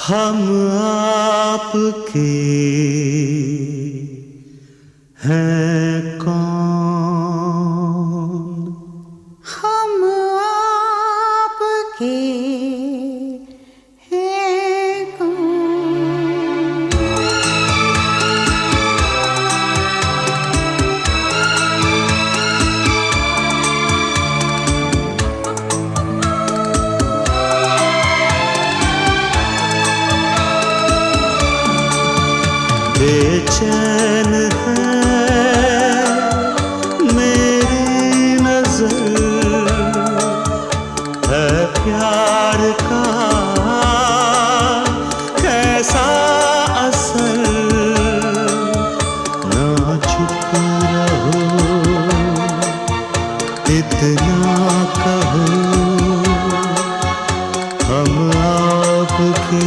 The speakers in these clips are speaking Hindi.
हम आपके हैं कौन। हम आपके हैं कौन। बेचैन है मेरी नजर, है प्यार का कैसा असर। ना चुप रहो, इतना कहो, हम आपके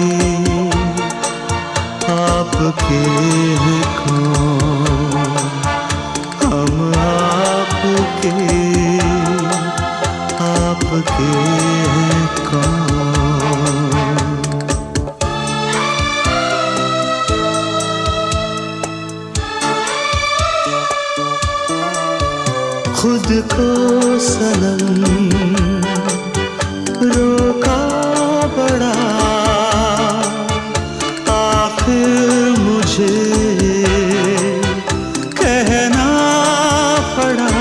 हैं कौन। हम आपके हैं कौन। खुद को सनम रोका बड़ा, मुझे कहना पड़ा।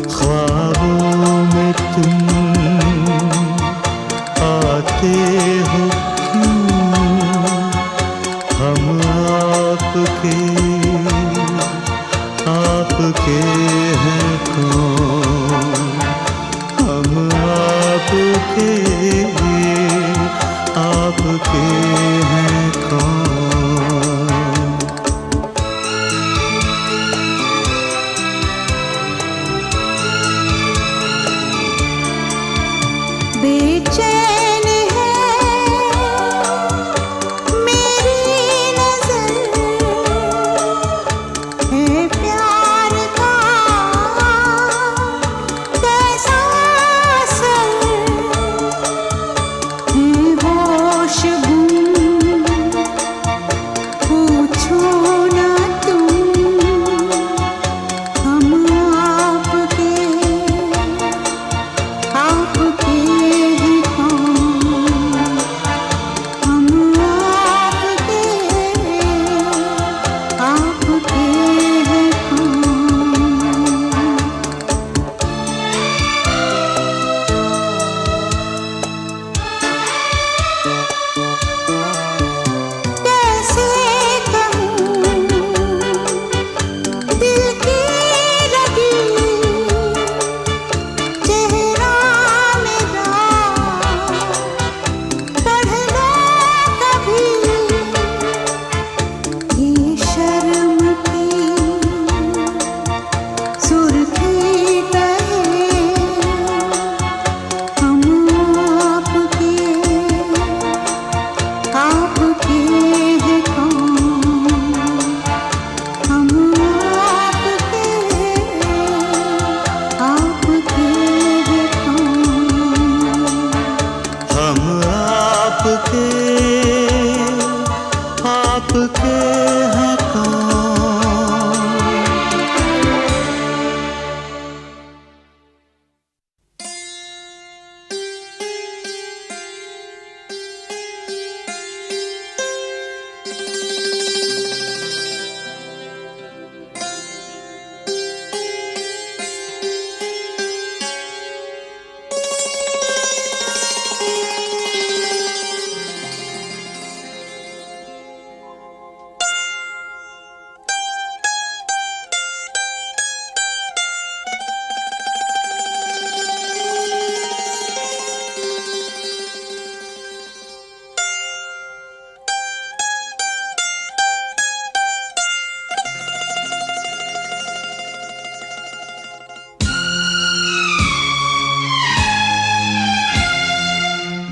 ख्वाबों में तुम आते हो क्यों। हम आपके हैं कौन। हम आपके हैं कौन। बेचैन है मेरी नजर, है प्यार का कैसा असर। है होश गुम, पूछो ना तुम। हम आपके हैं कौन। हम आपके हैं कौन। कैसे कहूँ दिल की लगी, चेहरा मेरा पढ़ लो कभी। ये शर्म की सुर्खी कहे, हम आपके हैं कौन। हम आपके हैं कौन। हम आपके हैं कौन।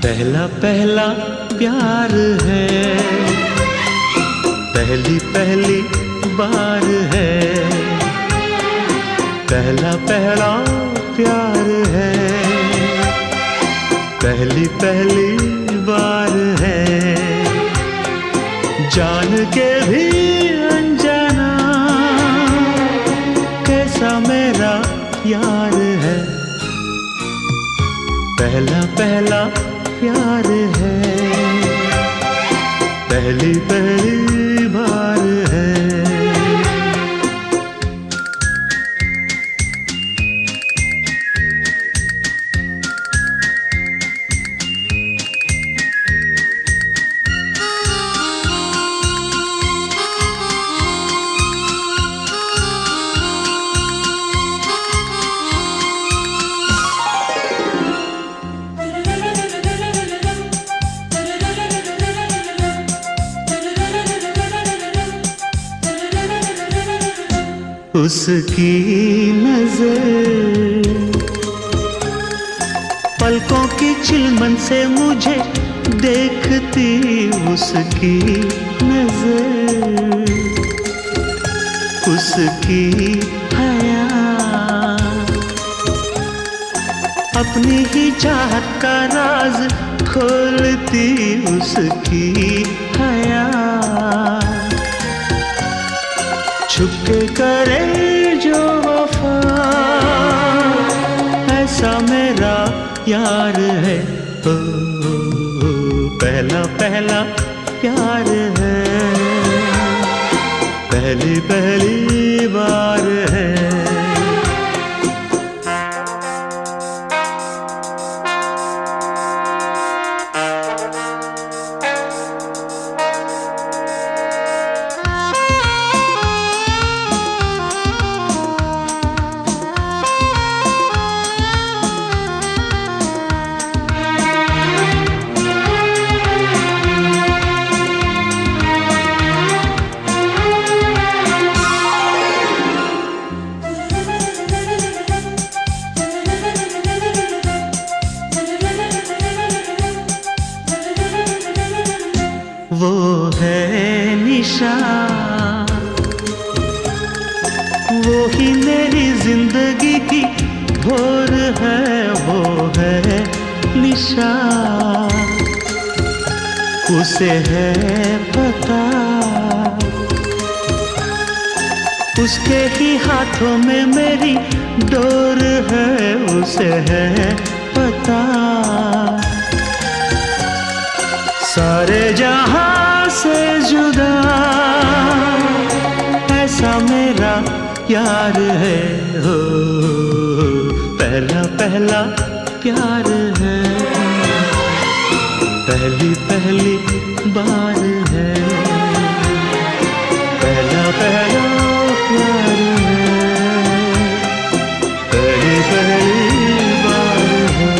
पहला पहला प्यार है, पहली पहली बार है। पहला पहला प्यार है, पहली पहली बार है, जान के भी अनजाना कैसा मेरा यार है, पहला पहला प्यार है, पहली पहली बार है। उसकी नजर पलकों की चिलमन से मुझे देखती, उसकी नजर उसकी हया अपनी ही चाहत का राज खोलती, उसकी हया छुपके करे जो वफा ऐसा मेरा यार है, ओ, पहला पहला प्यार है, पहली पहली बार है। वो है निशा, वो ही मेरी जिंदगी की भोर है, वो है निशा, उसे है पता, उसके ही हाथों में मेरी डोर है, उसे है पता, सारे जहां से जुदा ऐसा मेरा यार है, हो पहला पहला प्यार है, पहली पहली बार है, पहला पहला प्यार है, पहली पहली बार है।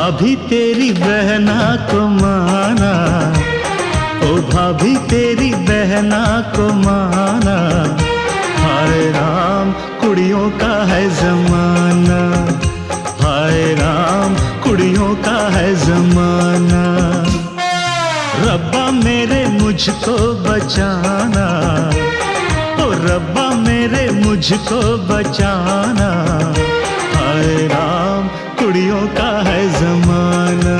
भाभी तेरी बहना को माना, ओ भाभी तेरी बहना को माना। हाय राम कुड़ियों का है जमाना, हाय राम कुड़ियों का है जमाना। रब्बा मेरे मुझको बचाना, ओ रब्बा मेरे मुझको बचाना। हाय राम कुड़ियों का है जमाना,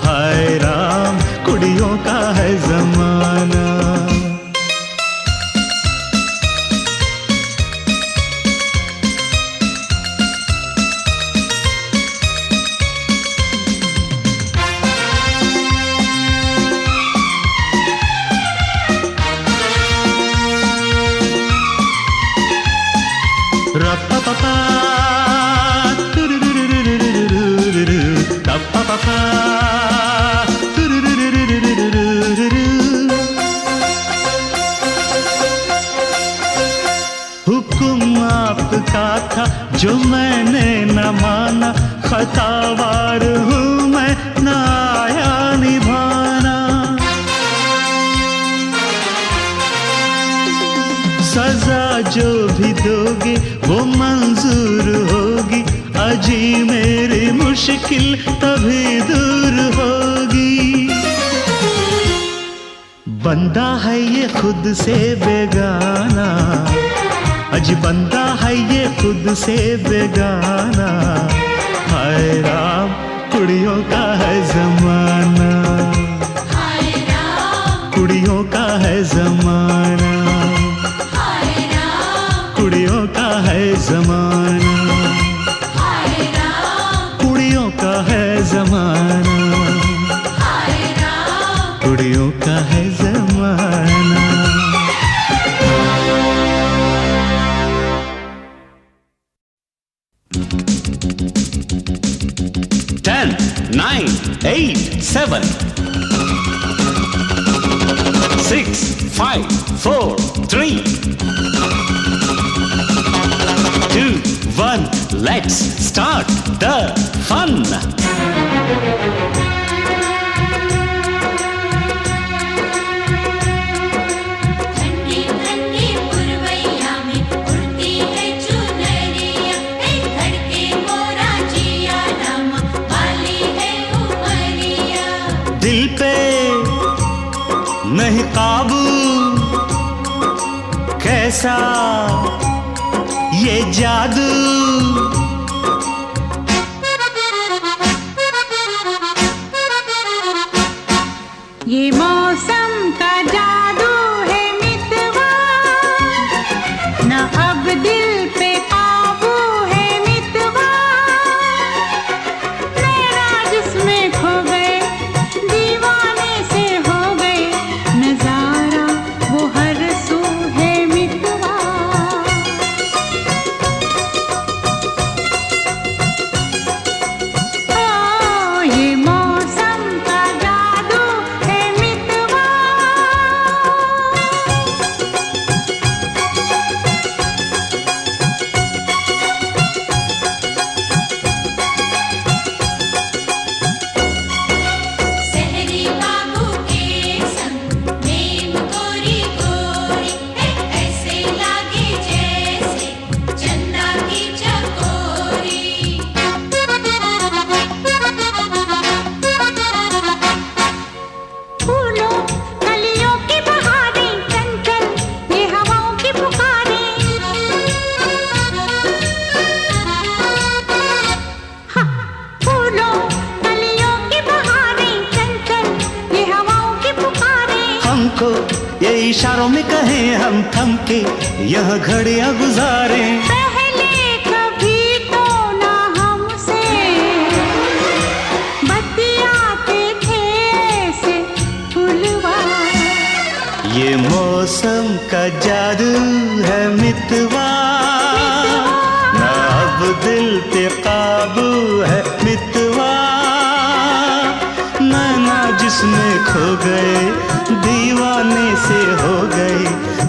हाय राम कुड़ियों का है जमाना। Ra-pa-pa-pa, tu-ru-ru-ru-ru-ru-ru-ru-ru, ra-pa-pa-pa, tu-ru-ru-ru-ru-ru-ru-ru-ru। हुक्म आपका था जो मैंने न माना, खतावार हूँ मैं न आया निभाना। सजा जो भी दोगे वो मंजूर होगी, अजी मेरी मुश्किल तभी दूर होगी। बंदा है ये खुद से बेगाना, अजी बंदा है ये खुद से बेगाना। हाय राम कुड़ियों का है जमाना, हाय राम कुड़ियों का है जमाना, कुड़ियों का है जमाना, हाय राम कुड़ियों का है जमाना, हाय राम कुड़ियों का है जमाना। 10, 9, 8, 7, 6, 5, 4, 3, 2, 1, let's start the fun. ठंडी ठंडी पुरवैया में उड़ती है चुनरिया, धड़के मोरा जिया रामा वाली है उमरिया। दिल पे नहीं काबू, कैसा ये जादू। ये मौसम का जादू है मितवा, न अब दिल पे काबू है मितवा। नैना जिसमें खो गए दीवाने से हो गए, नजारा वो हर सू है मितवा। ओ ये मौसम का जादू है मितवा। सहरी बाबू के संग प्रेम गोरी गोरी, ऐसे लागे जैसे चंदा की चकोरी। फूलों कलियों की बहारें चंचल, ये हवाओं की पुकारें। हाँ, फूलों कलियों की बहारें चंचल, ये हवाओं की पुकारें। हमको ये इशारों में कहें हम थम के यह घड़ियां गुजारें। पहले कभी तो ना हमसे बतियाते थे ऐसे फुलवा। ये मौसम का जादू है मितवा, ना अब दिल पे काबू है मितवा। नैना जिसमें खो गए दीवाने से हो गए,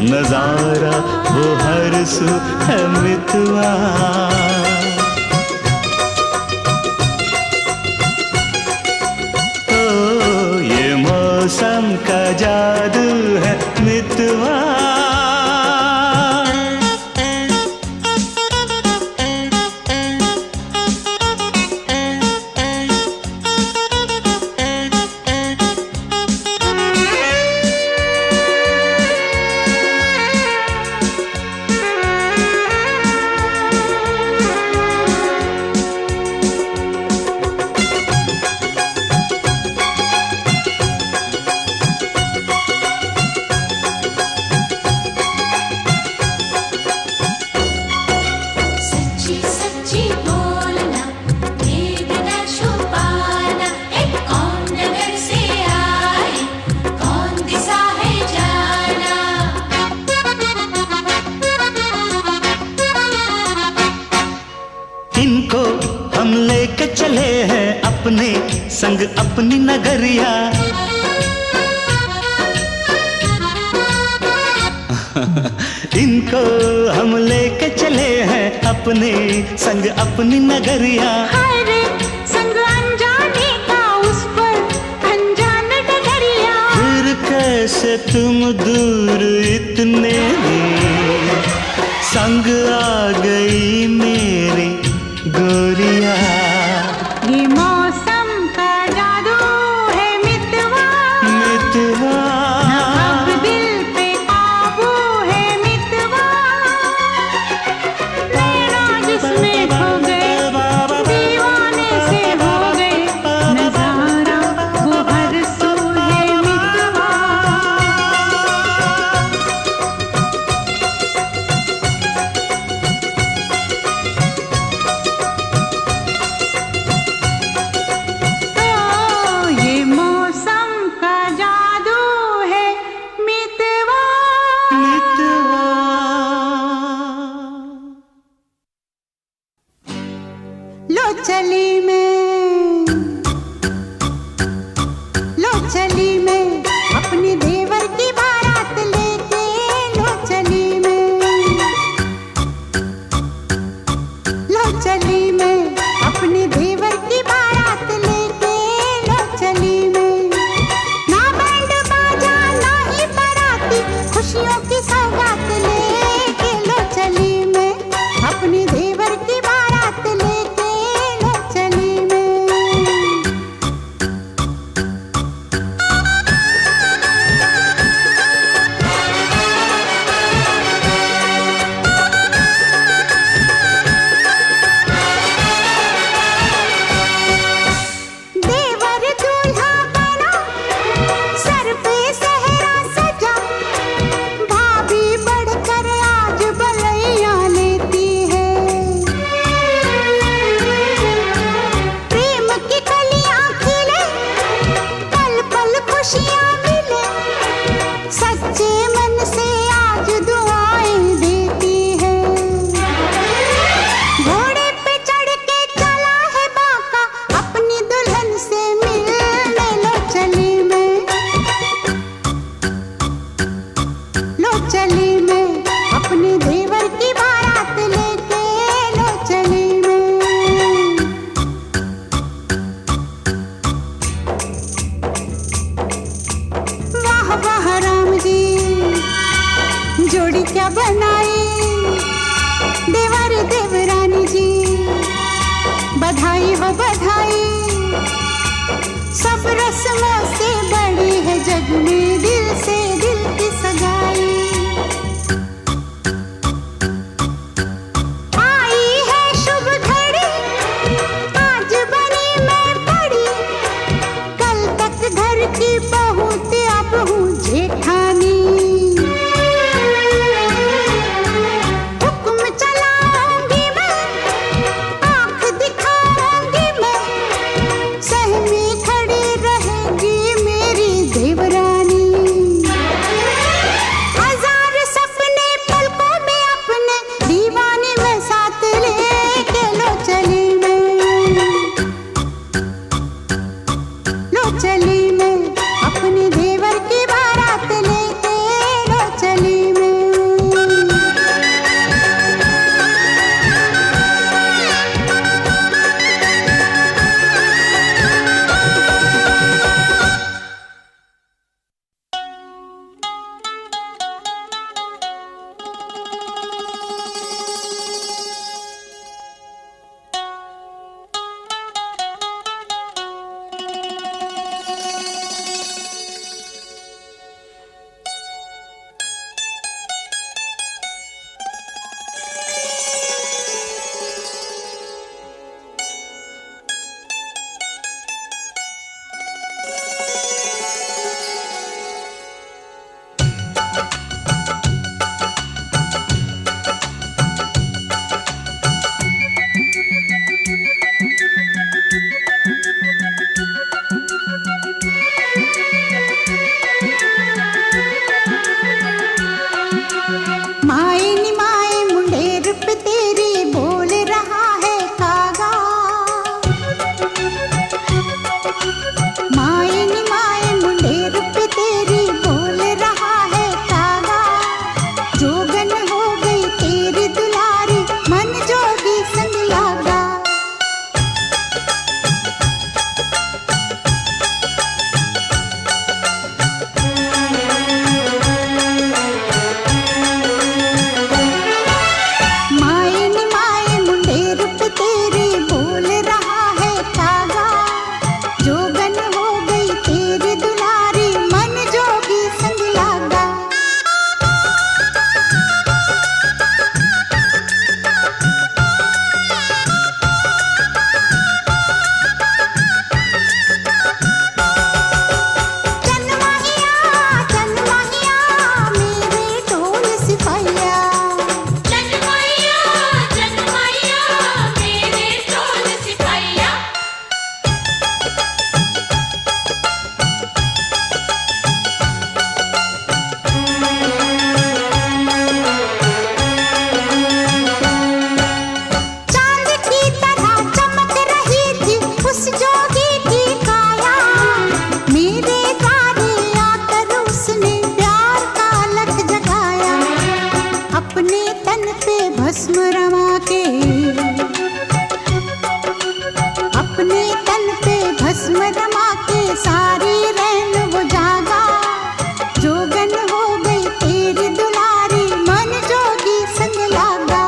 नजारा वो हर सू है मितवा। अपने संग अपनी नगरिया। इनको हम लेके चले हैं अपने संग अपनी नगरिया। हाय रे संग अनजाने का उस पर अनजान डगरिया। फिर कैसे तुम दूर इतने संग आ गई मेरी गोरिया। ये मौसम का जादू है मितवा, मितवा अब दिल पे काबू है मितवा। नैना जिसमें खो गए दीवाने से हो गए, नजारा वो हर सू है मितवा। ये मौसम का जादू है मितवा। मितवा। लो चली मैं अपनी देवर की बारात लेके। लो चली मैं अपनी देवर की बारात लेके। लो चली मैं, ना बैंड बाजा ना ही बाराती, खुशियों की सौगात लेके। लो चली मैं अपनी देवर की बारात लेके। लो चली पे भस्म रमा के, अपने तन पे भस्म रमा के सारी रैन वो जागा। जोगन हो गई तेरी दुलारी, मन जोगी संग लागा।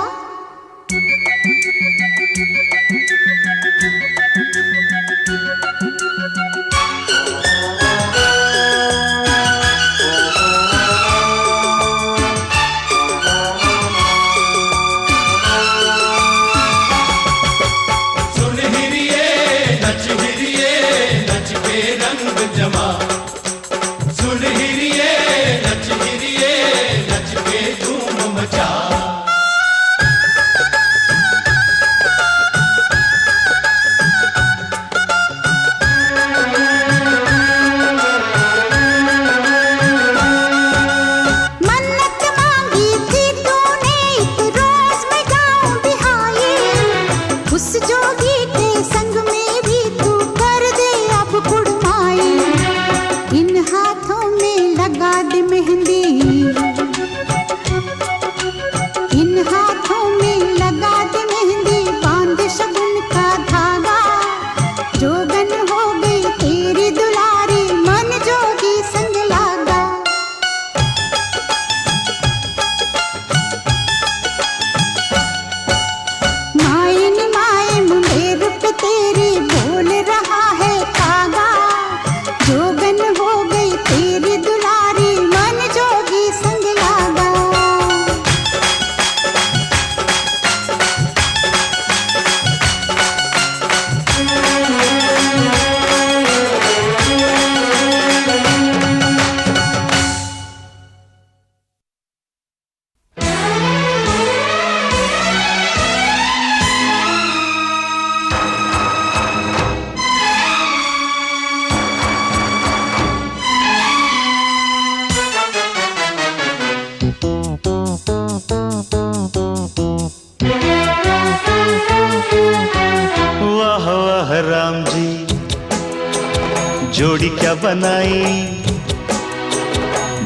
जोड़ी क्या बनाई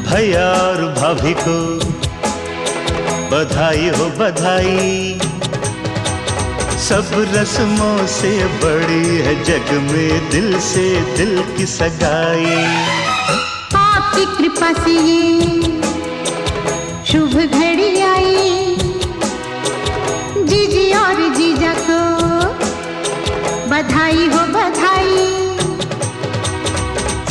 भैया और भाभी को, बधाई हो बधाई। सब रस्मों से बड़ी है जग में दिल से दिल की सगाई। आपकी कृपा से ये शुभ घड़ी आई, जीजी और जीजा को बधाई हो बधाई।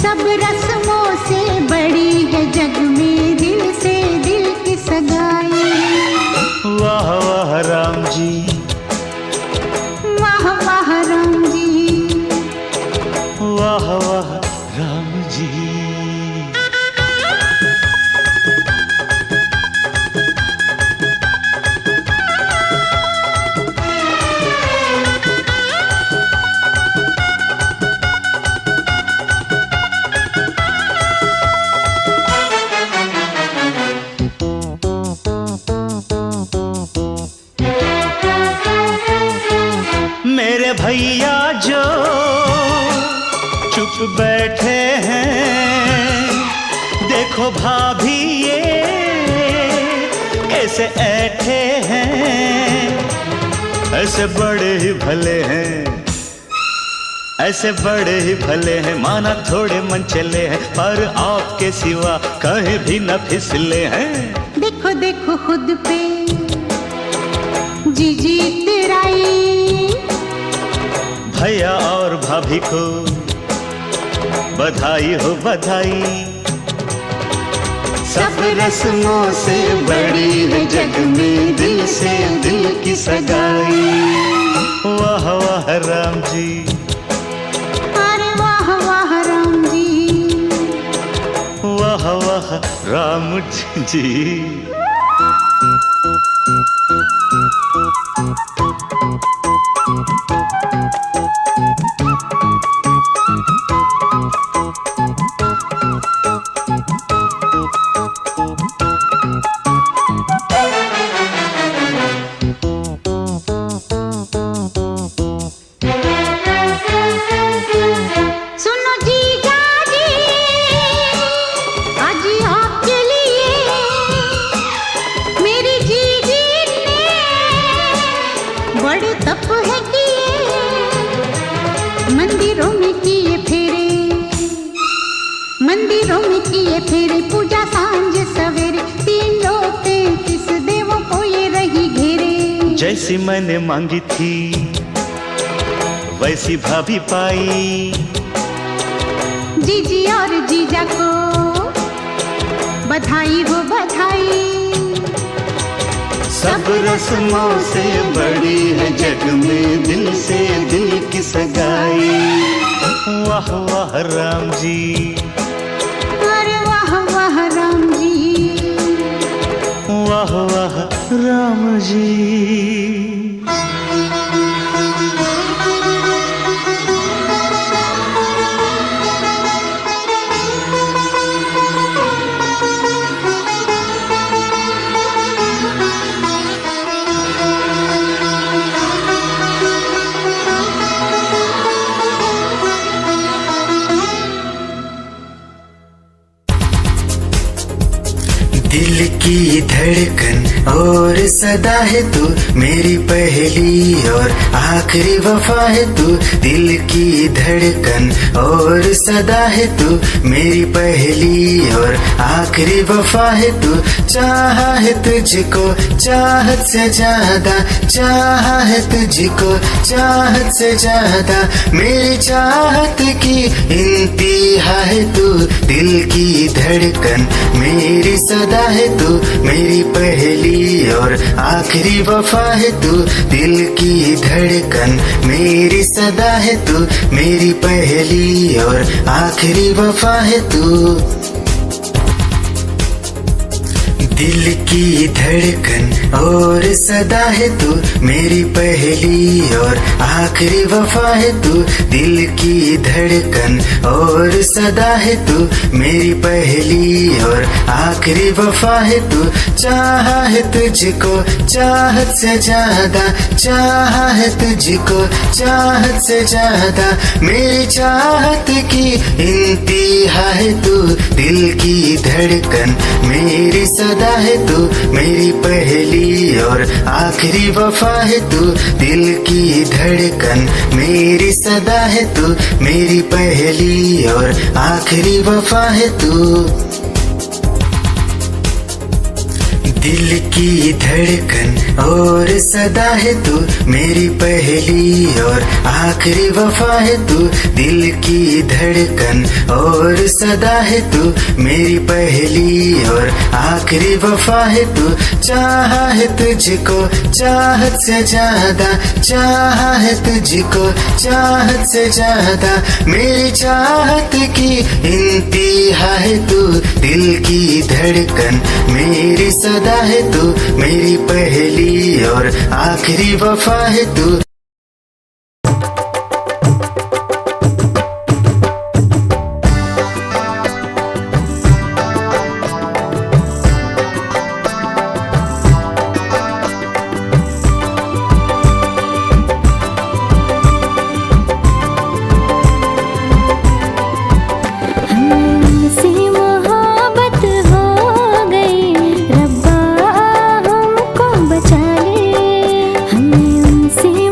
सब रस्मों से बड़ी है जग में दिल से दिल की सगाई। वाह वाह राम जी, वाह वाह राम जी, वाह वाह राम जी। मेरे भैया जो चुप बैठे हैं, देखो भाभी ये कैसे ऐठे हैं। ऐसे बड़े ही भले हैं, ऐसे बड़े ही भले हैं, माना थोड़े मन चले हैं, पर आपके सिवा कहीं भी न फिसले हैं। देखो देखो खुद पे जीजी तेराई, भैया और भाभी को बधाई हो बधाई। सब रस्मों से बड़ी है जग में दिल से दिल की सगाई। वाह वाह राम जी, अरे वाह वाह राम जी, वाह वाह राम जी। तप है किए, मंदिरों में किए फेरे, मंदिरों में किए फेरे, पूजा सांझ सवेरे, 3 लोग 33 देवों को ये रही घेरे। जैसी मैंने मांगी थी वैसी भाभी पाई, जीजी और जीजा को बधाई हो बधाई। सब रस्मों से बड़ी है जग में दिल से दिल की सगाई। वाह वाह राम जी, अरे वाह वाह राम जी, वाह वाह राम जी। दिल की धड़कन और सदा है तू, मेरी पहली और आखिरी वफा है तू। दिल की धड़कन और सदा है तू, मेरी पहली और आखिरी वफा है तू। चाहा है तुझको चाहत से ज्यादा, चाहा है तुझको चाहत से ज्यादा, मेरी चाहत की इंतहा है तू। दिल की धड़कन मेरी सदा है तू, मेरी पहली और आखिरी वफा है तू। दिल की धड़कन मेरी सदा है तू, मेरी पहली और आखिरी वफा है तू। दिल की धड़कन और सदा है तू, मेरी पहली और आखिरी वफा है तू। दिल की धड़कन और सदा है तू, मेरी पहली और आखिरी वफा है तू। चाहा है तुझको चाहत से ज्यादा, चाहा है तुझको चाहत से ज्यादा, मेरी चाहत की इंतहा है तू। दिल की धड़कन मेरी सदा है तू, मेरी पहली और आखिरी वफा है तू। दिल की धड़कन मेरी सदा है तू, मेरी पहली और आखिरी वफा है तू। दिल की धड़कन और सदा है तू, मेरी पहली और आखिरी वफा है तू। दिल की धड़कन और सदा है तू, मेरी पहली और आखिरी वफा है तू। चाहा है तुझको चाहत से ज्यादा, चाहा है तुझको चाहत से ज्यादा, मेरी चाहत की इंतहा है तू। दिल की धड़कन मेरी सदा है तू, मेरी पहली और आखिरी वफा है तू। हमसे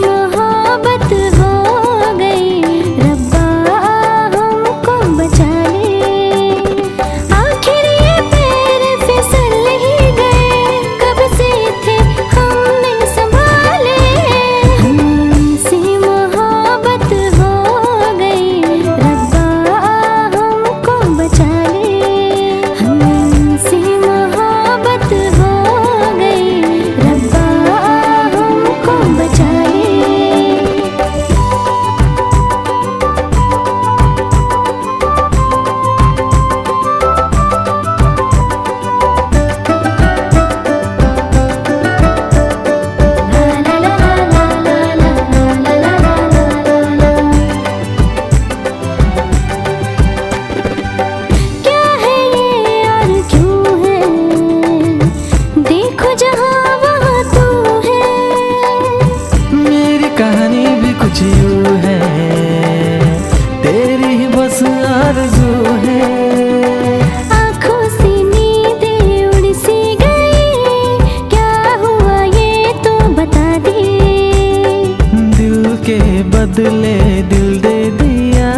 बदले दिल दे दिया,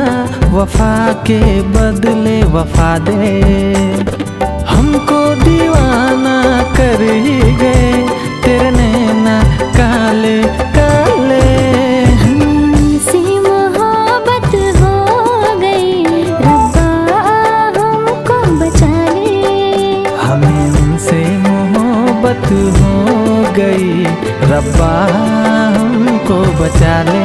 वफा के बदले वफा दे। हमको दीवाना कर ही गए तेरे नैना काले काले। हमसे मोहब्बत हो गई, रब्बा हमको बचा ले। हमें उनसे मोहब्बत हो गई, रब्बा हमको बचा ले।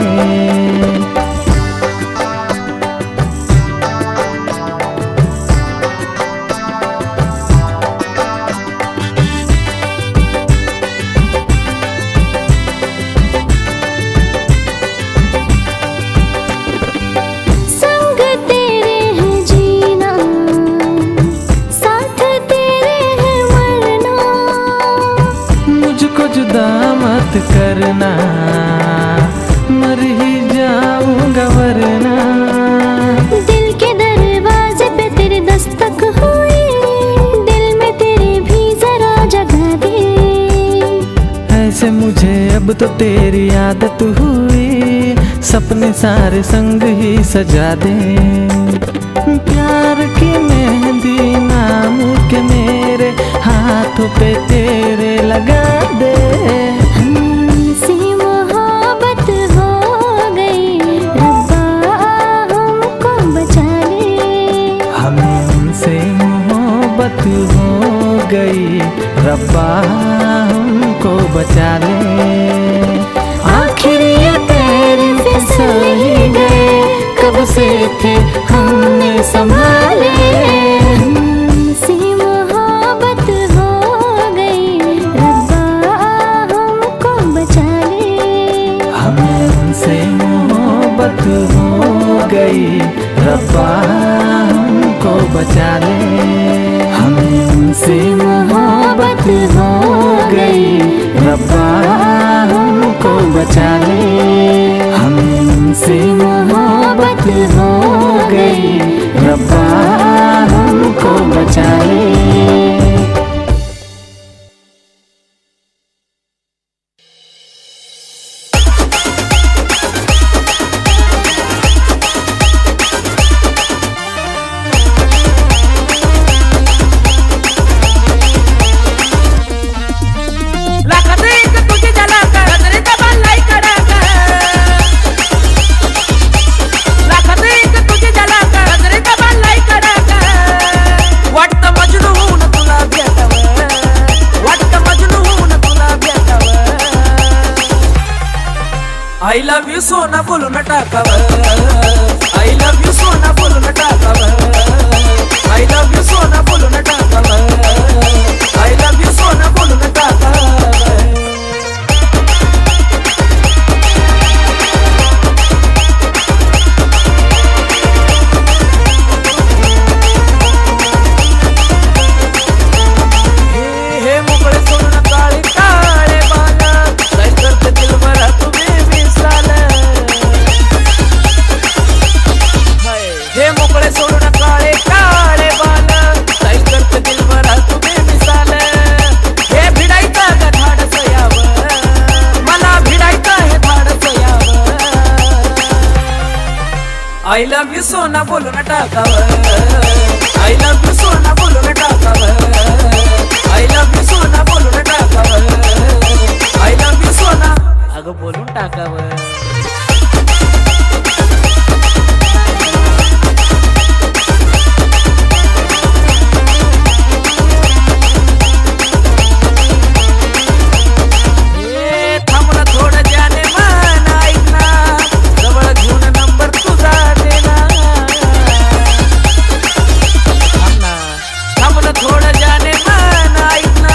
संग तेरे है जीना, साथ तेरे है मरना। मुझको जुदा मत करना, मर ही जाऊंगा वरना। दिल के दरवाजे पे तेरे दस्तक हुई, दिल में तेरे भी जरा जगह दे। ऐसे मुझे अब तो तेरी आदत हुई, सपने सारे संग ही सजा दे। प्यार की मेहंदी नाम के मेरे हाथों पे तेरे लगा दे। हमसे मोहब्बत हो गई, रब्बा हमको बचा ले। हमें उनसे मोहब्बत हो गई, रब्बा हमको बचा ले। आखिर ये पैर फिसल ही गए, कब से थे हमने संभाले। हमसे मोहब्बत हो गई, रब्बा हमको बचा ले। हमें उनसे मोहब्बत हो गई, रब्बा हमको बचा ले। हमें उनसे मोहब्बत हो गई, रब्बा हमको बचा ले। हमें उनसे मोहब्बत हो गई, रब्बा हमको बचा ले। I love you सोना बोलून टाकावं, I love you सोना बोलून टाकावं, I love you सोना बोलून टाकावं, I love you सोना बोलून टाकावं। हे मोकळे सोडून काळे काळे बाला, काय करते दिलभरा तुम्ही मिसाल। हे मोकळे सोडून काळे काळे बाला, काय करते दिलभरा तुम्ही मिसाल। हे भिडायचं का धाडस यावं, मला भिडायचं हे धाडस यावं। I love you सोना बोलून टाकावं, I love you सोना बोलून टाकावं, I love you सोना बोलून टाकावं, I love you सोना अगं बोलून टाकावं। थांब ना थोडं जाने मन ऐक ना, जवळ घेऊन नंबर तुझा देना। थांब ना थोडं जाने मन ऐक ना,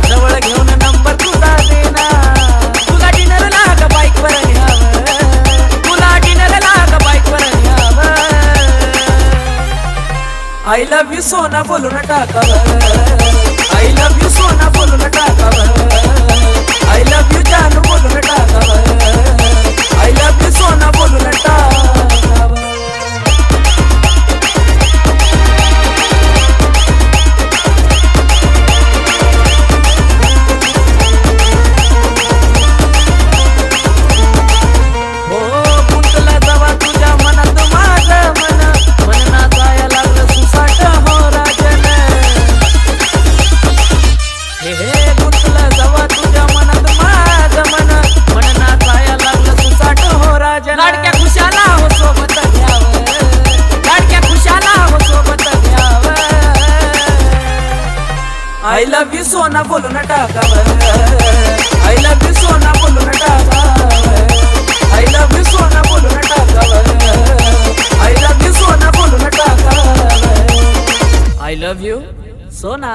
जवळ घेऊन नंबर तुझा देना। तुला डिनरला का बाईकवर न्यावं, तुला डिनरला का बाईकवर न्यावं। I love you सोना बोलून टाकावं, I love you सोना बोलून टाकावं, I love you जानू बोलून टाकावं, I love you सोना बोलून टाकावं। हो बोलून टाकावं आय लव्ह यू सोना बोलून टाकावं आय लव्ह यू सोना बोलून टाकावं आय लव्ह यू सोना बोलून टाकावं आय लव्ह यू सोना.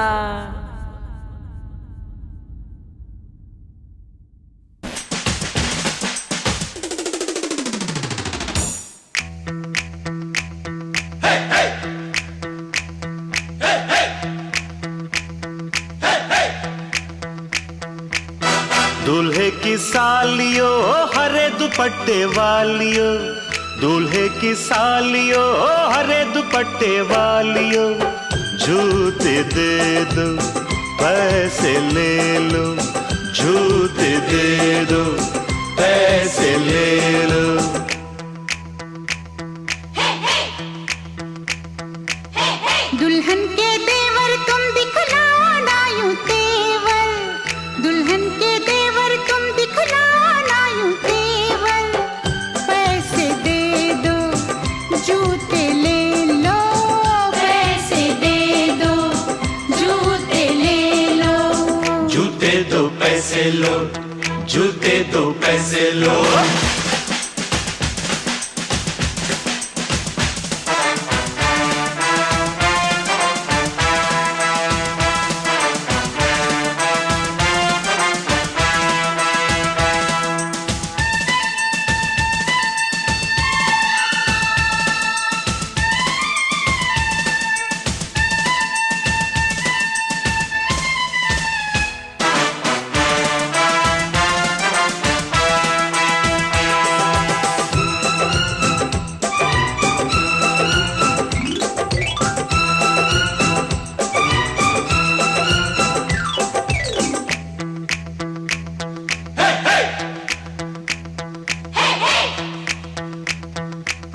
दूल्हे की सालियों हरे दुपट्टे वालियों, दूल्हे की सालियों हरे दुपट्टे वालियों, जूते दे दो पैसे ले लो, जूते दे दो पैसे ले लो. दुल्हन के देवर तुम दिखलाओ ना यूं तेवर, दुल्हन के देवर तुम दिखलाओ ना यूं तेवर, पैसे दे दो जूते ले लो, पैसे दे दो जूते ले लो, जूते दो पैसे लो, जूते दो पैसे लो.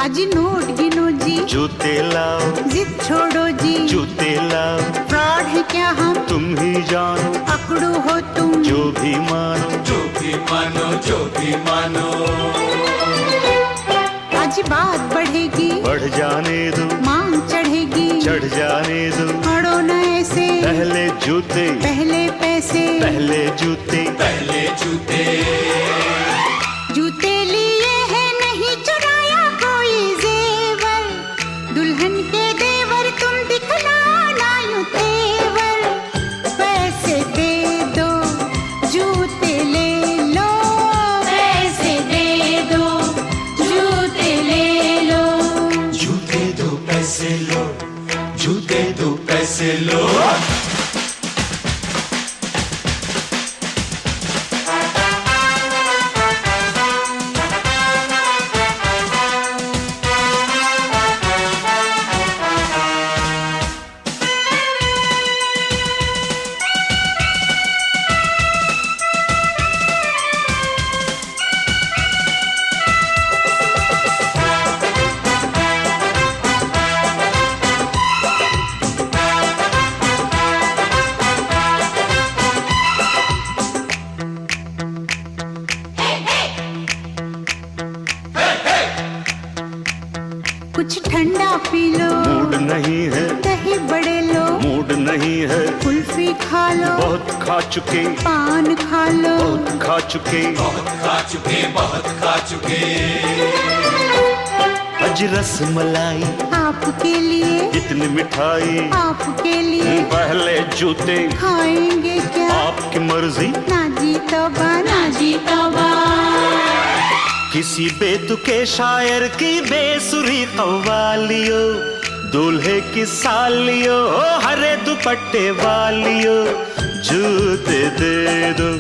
अजी नोट गिनो जी, जूते लाओ, जिद छोड़ो जी, जूते लाओ, फ्रॉड है क्या हम तुम ही जानो, अकड़ू हो तुम जो भी मानो, जो भी मानो, जो भी मानो. आज बात बढ़ेगी, बढ़ जाने दो, मांग चढ़ेगी, चढ़ जाने दो, अड़ो न ऐसे, पहले जूते, पहले पैसे, पहले जूते, पहले जूते. जूते लिए है नहीं चुराया कोई जेवर, दुल्हन के देवर तुम दिखलाओ ना यूं तेवर, पैसे दे दो जूते ले लो, पैसे दे दो जूते ले लो, जूते दो पैसे लो, जूते दो पैसे लो. कुछ ठंडा पी लो, मूड नहीं है, दही बड़े लो, मूड नहीं है, कुल्फी खा लो, बहुत खा चुके, पान खा लो, बहुत खा चुके, बहुत खा चुके, बहुत खा चुके. अज रस मलाई आपके लिए, इतनी मिठाई आपके लिए, पहले जूते खाएंगे क्या, आपकी मर्जी, ना जी तौबा, ना जी तौबा, किसी बेतुके शायर की बेसुरी कव्वालियों, दूल्हे की सालियों हरे दुपट्टे वालियों, जूते दे दो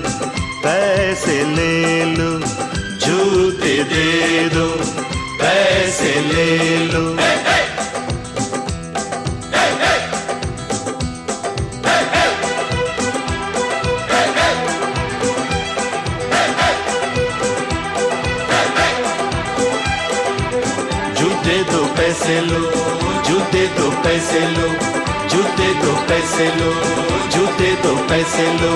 पैसे ले लो, जूते दे दो पैसे ले लो. जूते दो पैसे लो, जूते दो पैसे लो, जूते दो पैसे लो, जूते दो पैसे लो.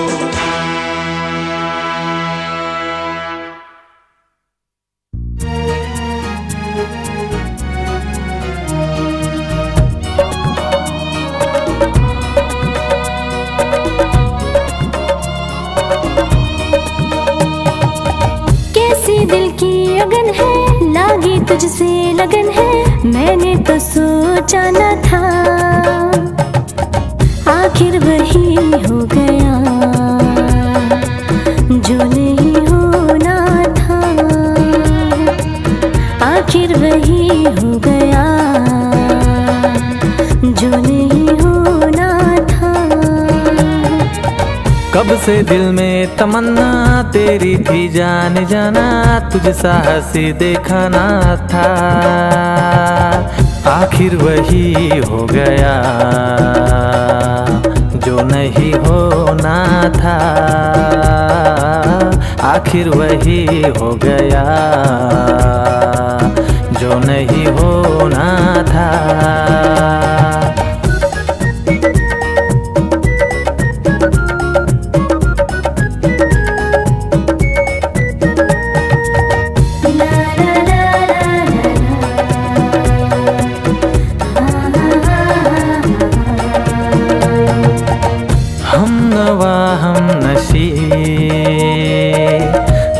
दिल की अगन है, लागी तुझसे लगन है, मैंने तो सोचा न था, आखिर वही हो गया जो नहीं होना था, आखिर वही हो गया जो नहीं होना था। कब से दिल में तमन्ना तेरी थी जाने जाना, तुझे साहसी देखा ना था, आखिर वही हो गया जो नहीं होना था, आखिर वही हो गया जो नहीं होना था।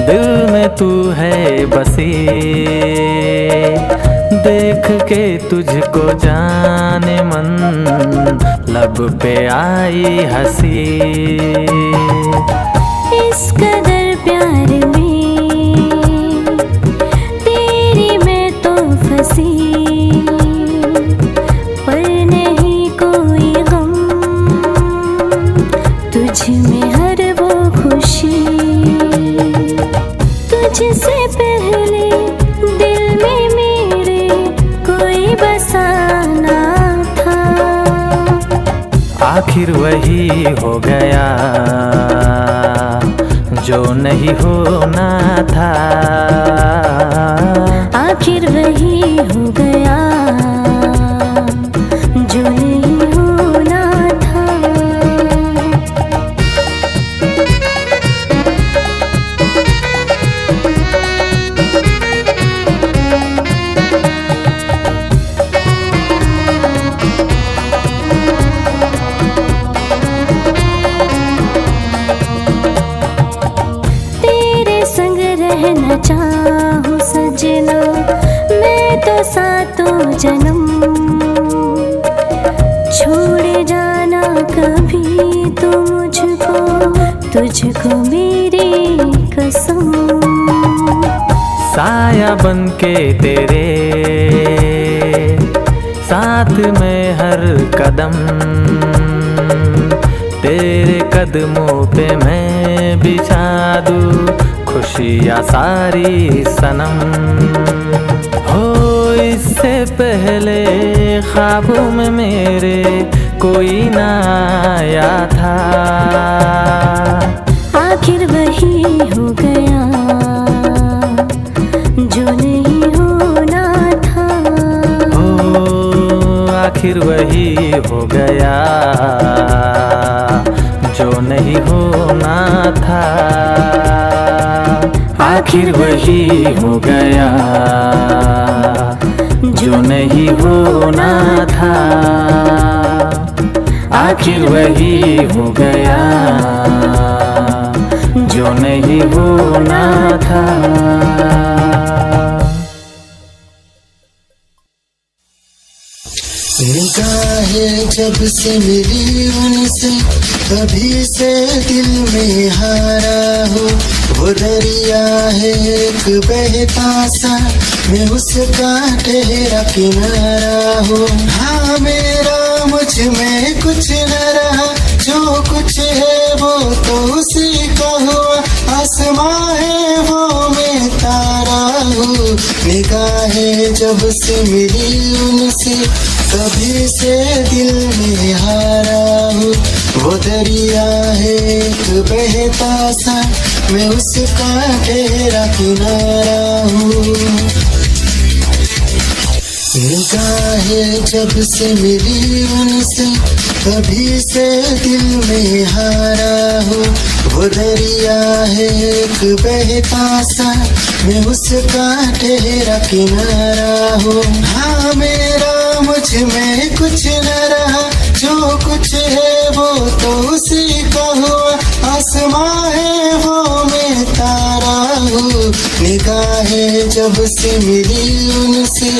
दिल में तू है बसी, देख के तुझको जाने मन, लब पे आई हंसी, इस कदर प्यार में तेरी मैं तो फंसी, पर नहीं कोई गम तुझ में हर वो खुशी, तुझसे पहले दिल में मेरे कोई बसाना था, आखिर वही हो गया जो नहीं होना था, आखिर वही हो गया जो नहीं होना था। रहना चाहूं सजना मैं तो सातों जन्म, छोड़ जाना कभी तो मुझको, तुझको मेरी कसम, साया बन के तेरे साथ में हर कदम, तेरे कदमों पे मैं बिछा दूं खुशियाँ सारी सनम, हो इससे पहले ख्वाबों में मेरे कोई ना आया था, आखिर वही हो गया जो नहीं होना था, हो आखिर वही हो गया जो नहीं होना था, आखिर वही हो गया जो नहीं होना था, आखिर वही हो गया जो नहीं होना था। निगाहें जब से मिली उनसे, तभी से दिल में हारा हो, वो दरिया है एक बहता सा, मैं उसका ठहरा किनारा हो, हाँ मेरा मुझ में कुछ न रहा, जो कुछ है वो तो उसी का हुआ, आसमां है वो मैं तारा हूँ। निगाहें जब से मिली उनसे, कभी से दिल में हारा हूँ, वो दरिया है एक बहता सा, मैं उसका ठहरा किनारा हूँ। निगाहें जब से मिली उनसे, कभी से दिल में हारा हूँ, वो दरिया है एक बहता सा, मैं उसका ठहरा किनारा हूँ, हाँ मेरा मुझ में कुछ न रहा, जो कुछ है वो तो उसी का हुआ, आसमां है वो मैं तारा हूँ। निगाहें जब से मिली उनसे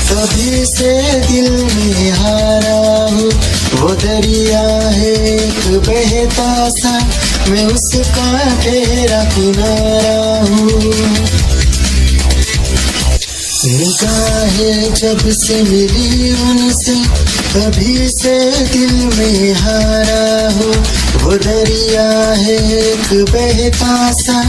तभी से दिल में हारा हूँ। वो दरिया है एक बहता सा, मैं उसका ठहरा किनारा हूँ। निगाहें जब से मिली उनसे तभी से दिल में हारा हूँ। वो दरिया है एक बहता सा,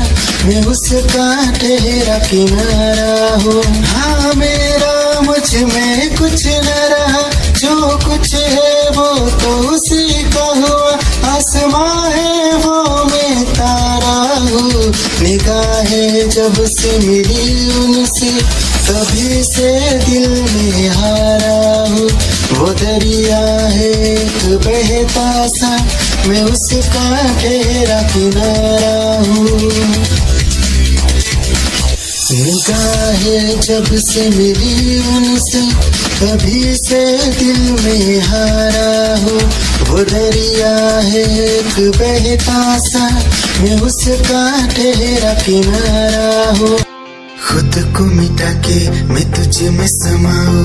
मैं उसका ठहरा किनारा हूँ। हाँ मेरा मुझ में कुछ न रहा, जो कुछ है वो तो उसी का हुआ। आसमां है वो मैं तारा हूँ। निगाहें जब से मिली उनसे तभी से दिल में हारा हूँ। वो दरिया है एक बहता सा, मैं उसका ठहरा किनारा हूँ। निगाहें जब से मिली उनसे तभी से दिल में हारा हूँ। वो दरिया है एक बहता सा, मैं उसका ठहरा किनारा हूँ। खुद को मिटा के मैं तुझ में समाऊं,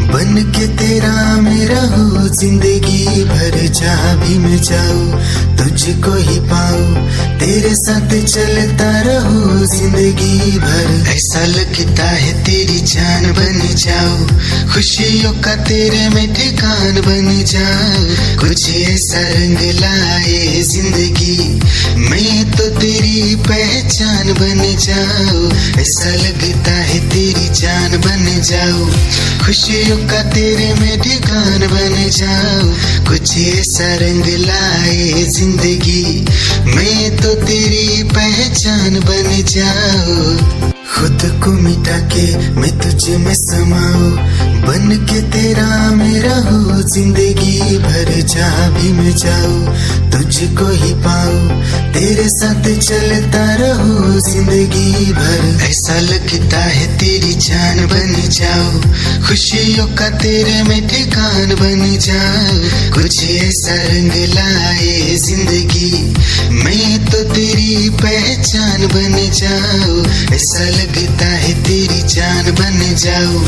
बन के तेरा मैं रहूं। जिंदगी भर जहाँ भी मैं जाऊं तुझको ही पाऊं, तेरे साथ चलता रहूं जिंदगी भर। ऐसा लगता है तेरी जान बन जाऊं, खुशियों का तेरे में ठिकान बन जाऊं। कुछ ऐसा रंग लाए जिंदगी, मैं तो तेरी पहचान बन जाऊं। ऐसा लगता है तेरी जान बन जाऊं, खुशियों का तेरे में ठिकान बन जाऊं। कुछ ऐसा रंग लाए जिंदगी, मैं तो तेरी पहचान बन जाऊं। खुद को मिटा के मैं तुझ में समाऊं, बन के तेरा मैं रहूं। जिंदगी भर जहाँ भी मैं जाऊं तुझको ही पाऊं, तेरे साथ चलता रहूं जिंदगी भर। ऐसा लगता है तेरी जान बन जाऊं, खुशियों का तेरे में ठिकान बन जाऊं। कुछ ऐसा रंग लाए जिंदगी, मैं तो तेरी पहचान बन जाऊं। ऐसा लगता है तेरी जान बन जाऊं,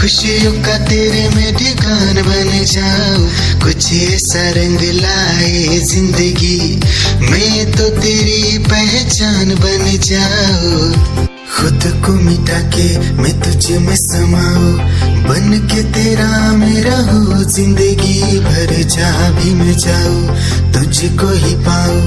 खुशियों का तेरे में ठिकान बन जाऊं। कुछ ऐसा रंग लाए जिंदगी, मैं तो तेरी पहचान बन जाऊं। खुद को मिटा के मैं तुझ में समाऊं, बन के तेरा मैं रहूं। जिंदगी भर जहाँ भी मैं जाऊं तुझको ही पाऊं,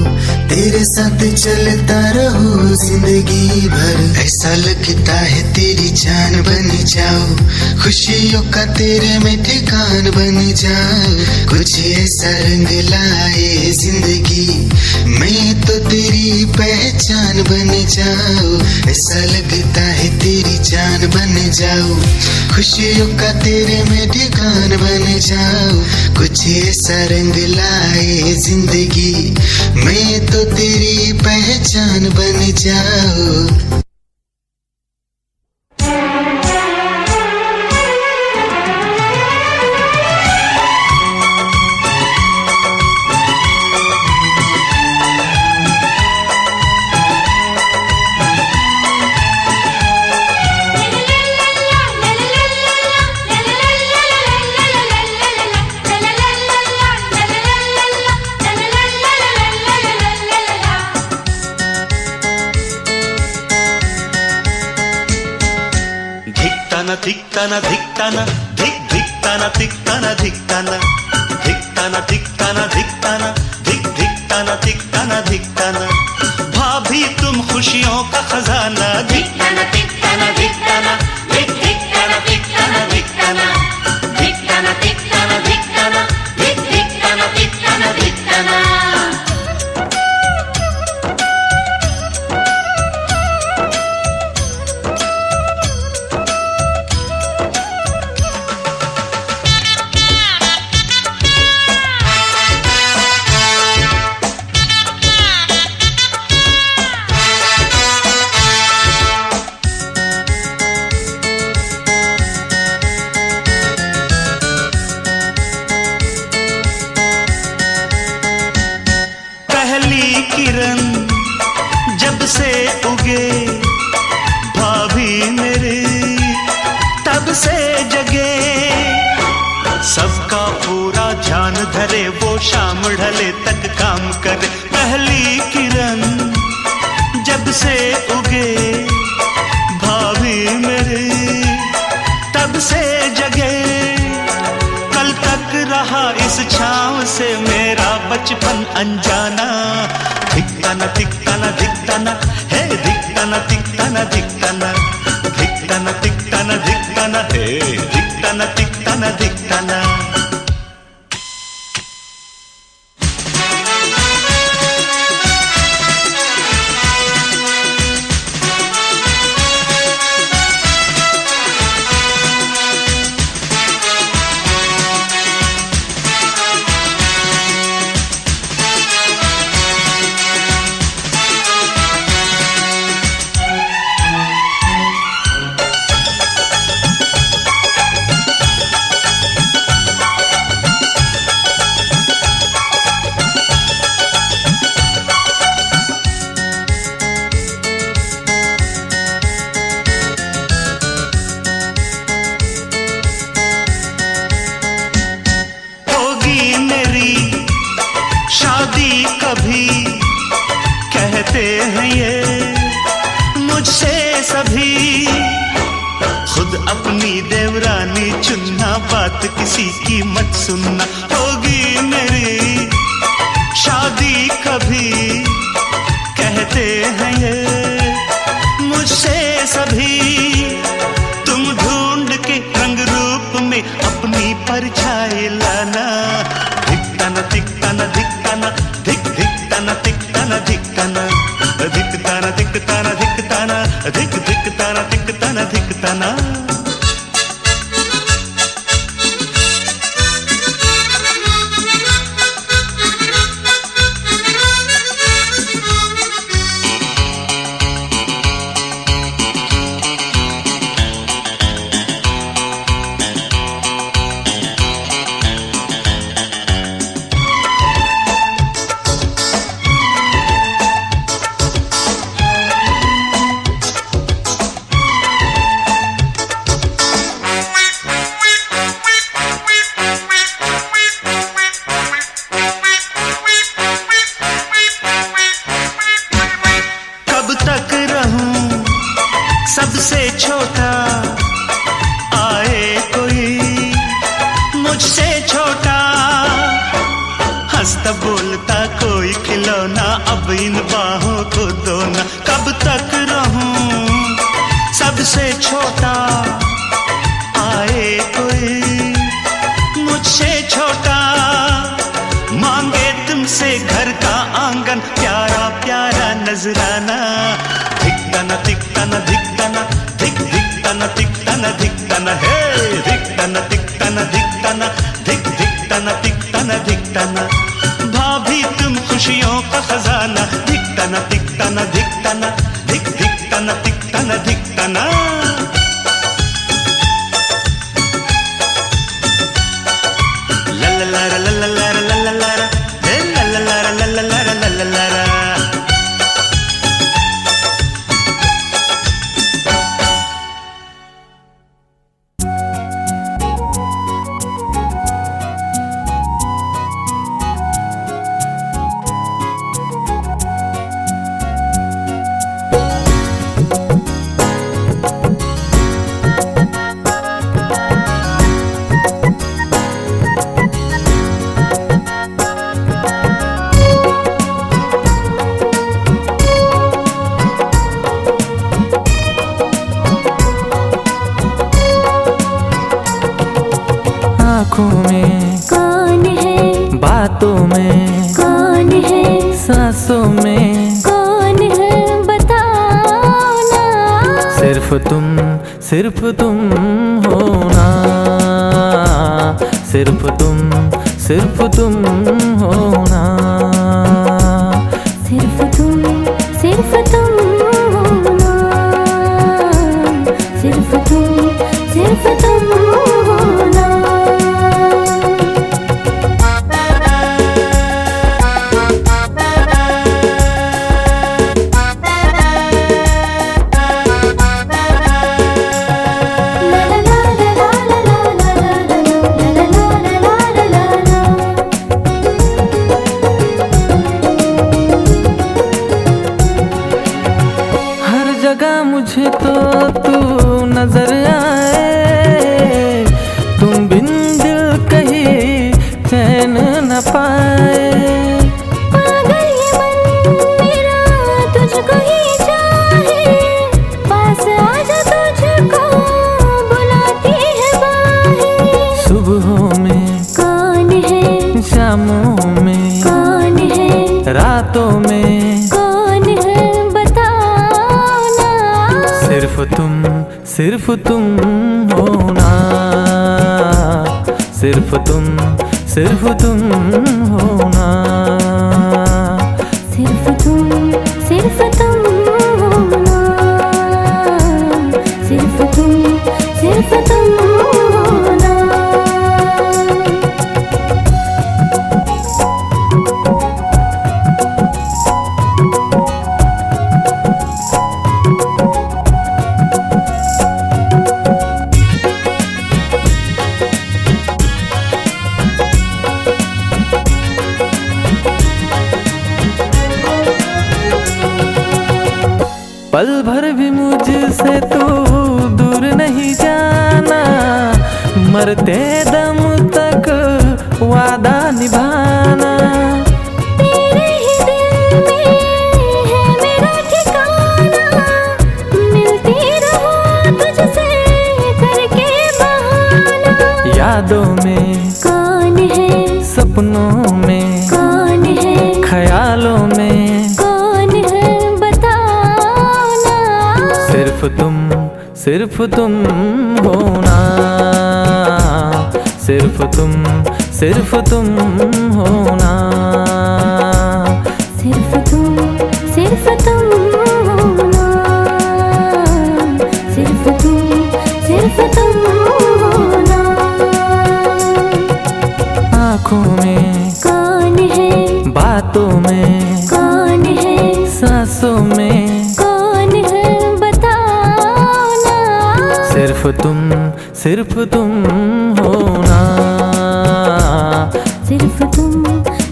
तेरे साथ चलता रहूं जिंदगी भर। ऐसा लगता है तेरी जान बन जाऊं, खुशियों का तेरे में ठिकान बन जाऊं। कुछ ऐसा रंग लाए जिंदगी, मैं तो तेरी पहचान बन जाऊं। ऐसा लगता है तेरी जान बन जाऊं, खुशियों का तेरे में ठिकान बन जाऊं। कुछ ऐसा रंग लाए जिंदगी, मैं तो तेरी पहचान बन जाऊं। धिक्ताना धिक्ताना धिक धिक्ताना धिक्ताना धिक्ताना धिक्ताना धिक्ताना धिक्ताना धिक धिक्ताना धिक्ताना धिक्ताना। भाभी तुम खुशियों का खजाना, धिक्ताना धिक्ताना धिक्ताना धिक धिक्ताना धिक्ताना धिक्ताना धिक्ताना धिक्ताना धिक्ताना धिक धिक्ताना धिक्ताना धिक्ताना। से उगे भाभी मेरे, तब से जगे, कल तक रहा इस छाँव से मेरा बचपन अनजाना। धिकताना धिकताना धिकताना, हे धिकताना धिकताना धिकताना, धिकताना धिकताना धिकताना, हे धिकताना धिकताना धिकताना। कभी कहते हैं ये मुझसे सभी, खुद अपनी देवरानी चुनना, बात किसी की मत सुनना। होगी मेरी शादी कभी कहते हैं ये मुझसे सभी, तुम ढूंढ के रंग रूप में अपनी परछाई लाना। धिकताना धिकताना धिकताना, धिक धिकताना धिकताना धिकताना, धिकताना धिकताना धिकताना, धिक धिकताना धिकताना धिकताना। सबसे छोटा आए कोई मुझसे छोटा, हंसता बोलता कोई खिलौना, अब इन बाहों को दो ना। कब तक रहूं सबसे छोटा आए कोई मुझसे छोटा, मांगे तुमसे घर का आंगन, प्यारा प्यारा नजराना। धिकताना धिकताना धिकताना, धिक धिकताना धिकताना धिकताना, हे धिकताना धिकताना धिकताना, धिक धिकताना धिकताना धिकताना। भाभी तुम खुशियों का खजाना, धिकताना धिकताना धिकताना, धिक धिकताना धिकताना धिकताना। ला ला ला ला ला ला ला ला ला, हे ला ला ला ला ला ला ला ला ला। आँखों में कौन है, बातों में कौन है, सांसों में कौन है, बताओ ना। सिर्फ तुम हो ना, सिर्फ तुम हो ना। सिर्फ तुम हो ना, सिर्फ तुम हो ना। जगह मुझे तो तू नजर आए, तुम बिन दिल कहीं चैन न पाए। पागल ये मन मेरा तुझको ही चाहे, पास आजा तुझको बुलाती है बाहें। सुबहों में कौन है, शामों में कौन है, रातों में कौन है बताओ ना। सिर्फ तुम हो ना, सिर्फ तुम हो ना। सिर्फ तुम हो ना, सिर्फ तुम हो ना। पल भर भी मुझसे तू दूर नहीं जाना, मरते दम तक वादा निभाना। तेरे ही दिल में है मेरा ठिकाना, मिलती रहूं तुझसे करके बहाना। यादों में कौन है, सपनों में कौन है, ख्यालों में कौन है बताओ ना। सिर्फ तुम हो ना, सिर्फ तुम हो ना। सिर्फ तुम हो ना, सिर्फ तुम हो ना। आँखों में कौन है, बातों में कौन है, सांसों में कौन है बताओ ना। सिर्फ तुम हो ना,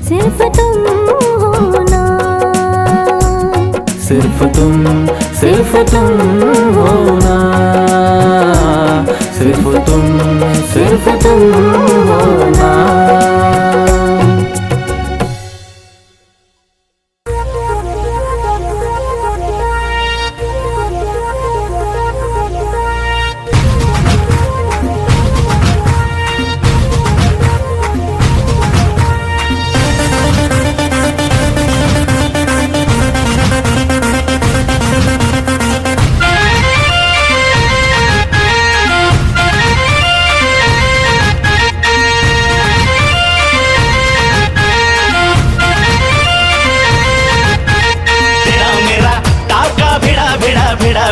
सिर्फ तुम हो ना। सिर्फ तुम हो ना, सिर्फ तुम हो ना।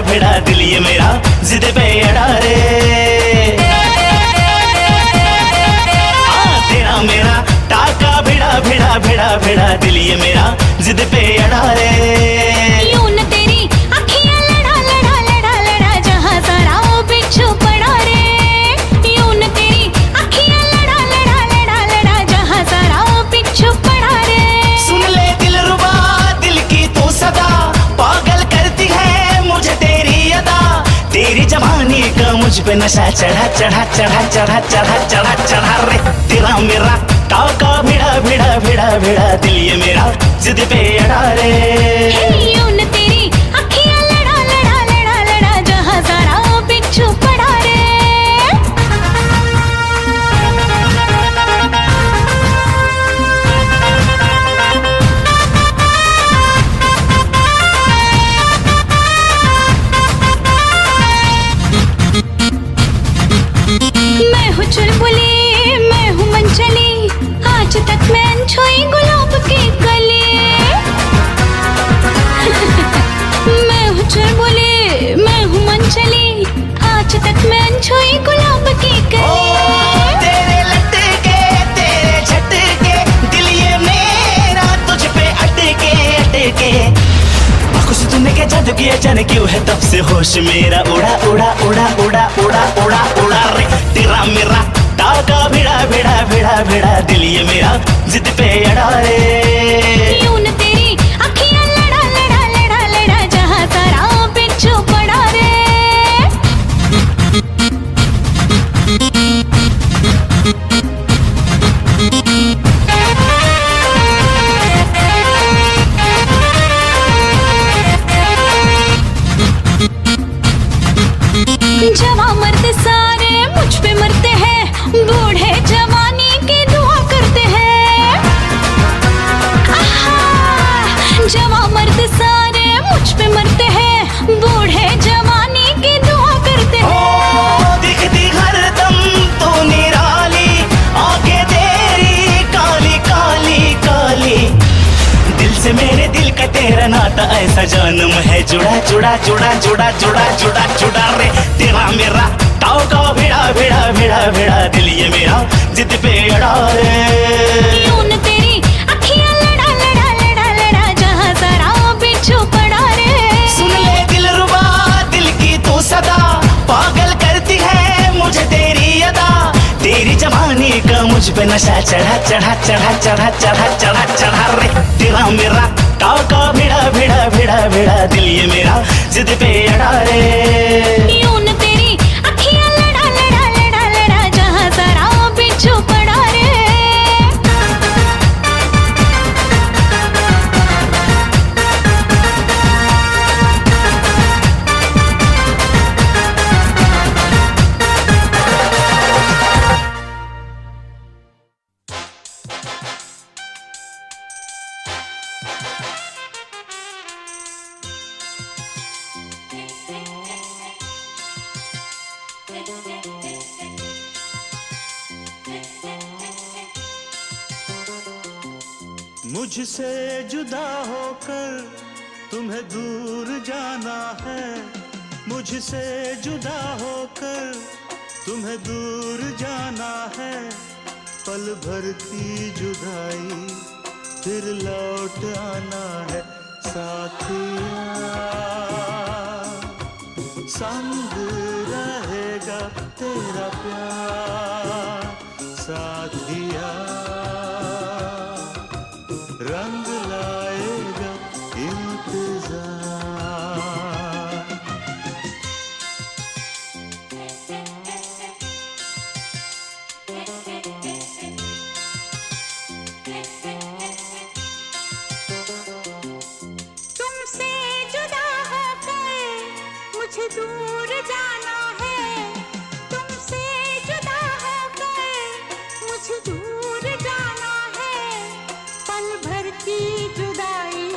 भिड़ा दिल ये मेरा जिद पे अड़ा रे। तेरा मेरा टाका भिड़ा दिल ये मेरा जिद पे अड़ा रे। यूं न तेरी अखियां लड़ा जहां सारा वो बिच्छू पड़ा रे। यूं न तेरी अखियां लड़ा जहां सारा वो बिच्छू पड़ा रे। सुन ले दिलरुबा दिल की तू सदा पागल करती है मुझे तेरी अदा। तेरी जवानी का मुझ पे नशा चढ़ा रे। तेरा मेरा टाका भिड़ा दिल ये मेरा जिद पे अड़ा रे। यूं न तेरी अखियां लड़ा जहां सारा वो बिच्छू पड़ा रे। मैं हूँ चुलबुली मैं हूँ मनचली, आज तक मैं अनछुई गुलाब की कली। मैं हूँ चुलबुली मैं हूँ मनचली, आज तक मैं अनछुई गुलाब की कली। तेरे लटके तेरे झटके दिल ये मेरा तुझ पे अटके। कुछ तूने क्या जादू किया जाने क्यों है तब से होश मेरा उड़ा रे। तेरा मेरा टाका भिड़ा दिल ये मेरा जिद पे अड़ा रे। यूं न तेरी अखियां लड़ा जहां सारा बिच्छू जवां मर्द सारे मुझ पे मरते हैं, बूढ़े जवानी की दुआ करते हैं। आहा, जवां मर्द सारे मुझ पे मरते हैं, बूढ़े जवानी की दुआ करते हैं। दिखती हरदम तो निराली, आंखें तेरी काली काली काली। दिल से मेरे दिल का तेरा नाता ऐसा जन्म है जुड़ा जुड़ा जुड़ा जुड़ा जुड़ा जुड़ा जुड़ा रे। तेरा मेरा ताव का भिड़ा भिड़ा भिड़ा भिड़ा दिल ये मेरा जिद पे अड़ा रे। यूं न तेरी अखियां लड़ा लड़ा लड़ा लड़ा, जहां सारा बिच्छू पड़ा रे। सुन ले दिलरुबा दिल की तू सदा, पागल करती है मुझे तेरी अदा। तेरी जवानी का मुझ पे नशा चढ़ा चढ़ा चढ़ा चढ़ा चढ़ा चढ़ा चढ़ा रे। तेरा मेरा ताव का भिड़ा भिड़ा भिड़ा भिड़ा दिल ये मेरा जिद पे अड़ा रे। यूं न तेरी अखियां लड़ा लड़ा लड़ा लड़ा, जहां सारा बिच्छू पड़ा रे। मुझसे जुदा होकर तुम्हें दूर जाना है, मुझसे जुदा होकर तुम्हें दूर जाना है। पल भर की जुदाई फिर लौट आना है साथिया। संग रहेगा तेरा प्यार साथिया, रंग लाएगा इंतजार। तुमसे जुदा होकर मुझे दूर जाना है, तुमसे जुदा होकर मुझे दूर जाना है। पल भर की जुदाई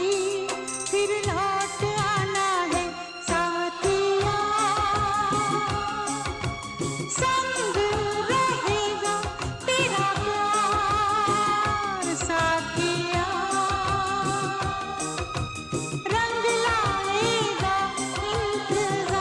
फिर लौट आना है साथिया, संग रहेगा तेरा प्यार साथिया, रंग लाएगा इंतजार।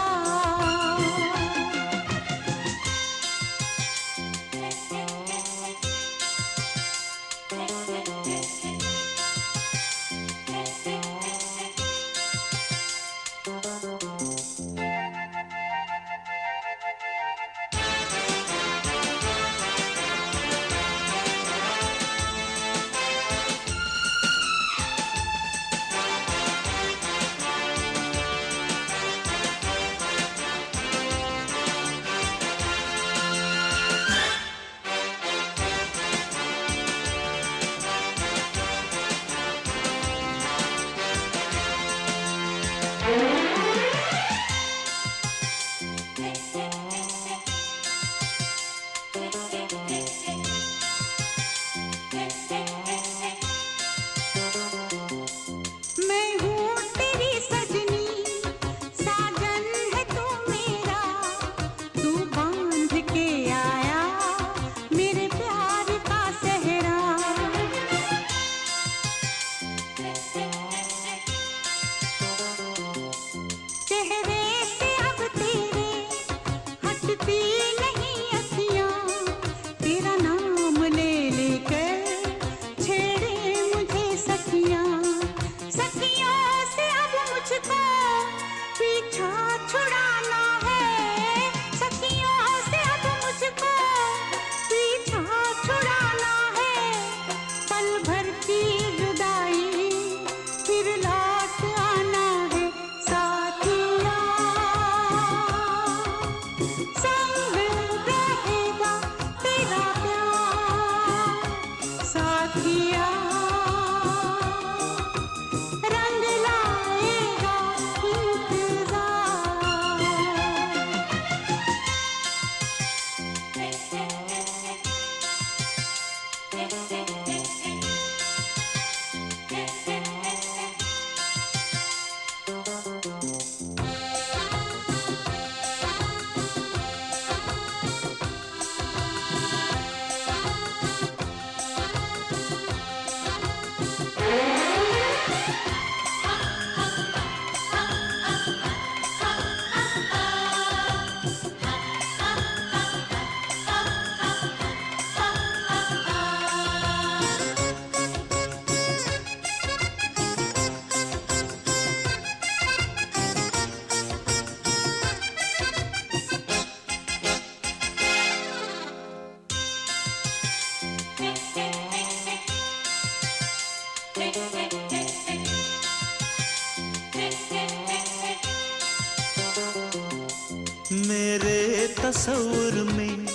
मेरे तस्वुर में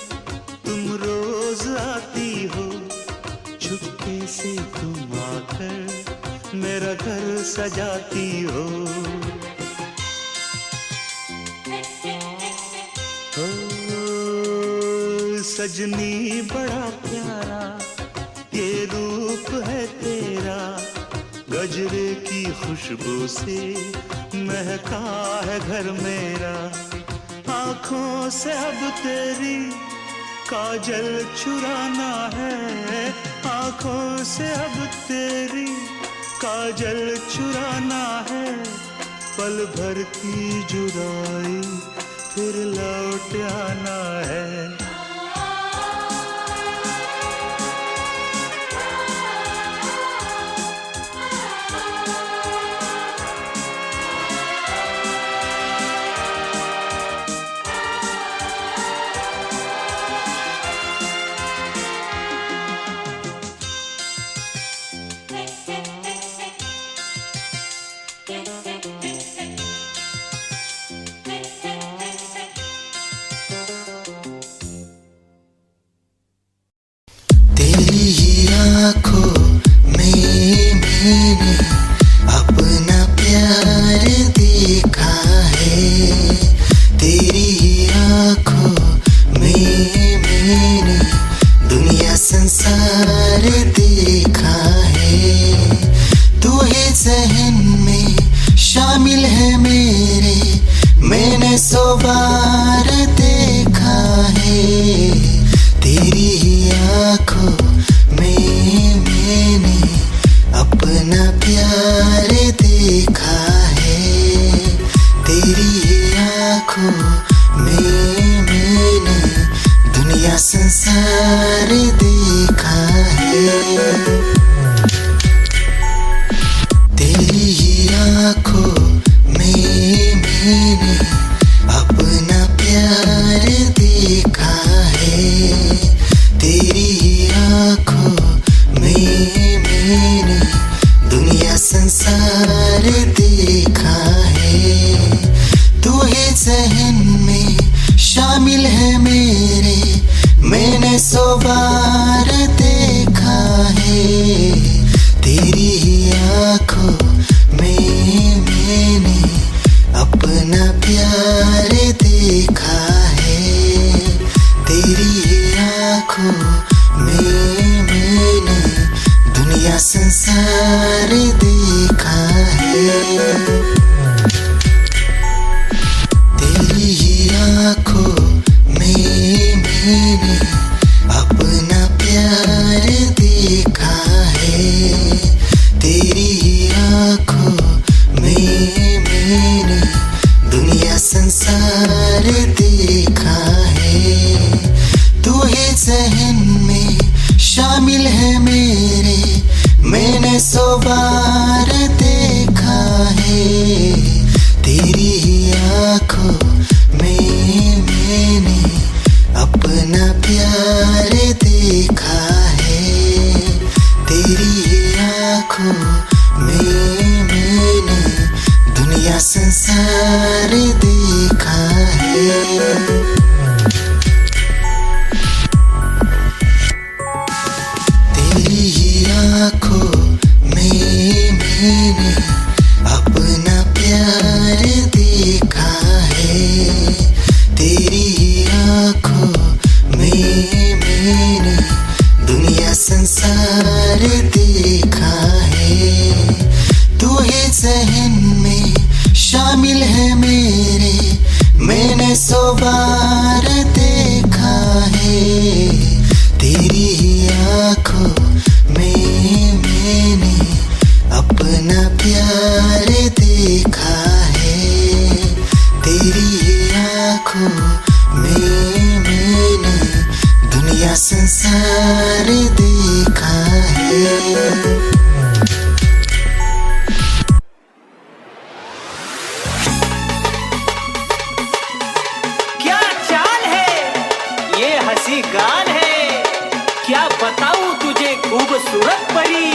तुम रोज आती हो, चुपके से तुम आकर मेरा घर सजाती हो। ओ सजनी बड़ा प्यारा ये रूप है तेरा, गजरे की खुशबू से महका है घर मेरा। आँखों से अब तेरी काजल चुराना है, आँखों से अब तेरी काजल चुराना है। पल भर की जुदाई फिर लौट आना है। आँखों में मैंने अपना प्यार देखा है, तेरी आँखों में मैंने दुनिया संसार देखा है। तू ही ज़हन में शामिल है मेरे, मैंने 100 बार देखा है। तेरी आँखों मैंने अपना प्यार देखा है, तेरी आँखों में मैंने दुनिया संसार देखा है। तेरी आँखों में मैंने अपना प्यार देखा है, तेरी आँखों में मैंने दुनिया संसार देखा है। तू ही ज़हन में शामिल है मेरे, मैंने 100 बार देखा है। तेरी आँखों में मैंने अपना प्यार देखा है, तेरी आँखों में मैंने दुनिया संसार देखा है। तेरी आँखों में मैंने अपना प्यार देखा है, तेरी आँखों में मैंने दुनिया संसार देखा है। तू ही ज़हन में शामिल है मेरे, मैंने 100 बार देखा है। तेरी आँखों में मैंने अपना प्यार देखा है, तेरी आँखों में मैंने दुनिया संसार देखा है। आँखों में मैंने अपना प्यार देखा है, तेरी आँखों में मैंने दुनिया संसार देखा है। तू ही ज़हन में शामिल है मेरे, मैंने 100 बार देखा है। तेरी आँखों में मैंने अपना प्यार देखा है, तेरी आँखों में मैंने दुनिया संसार देखा है। क्या चाल है, ये हंसी गाल है, क्या बताऊं तुझे खूबसूरत परी।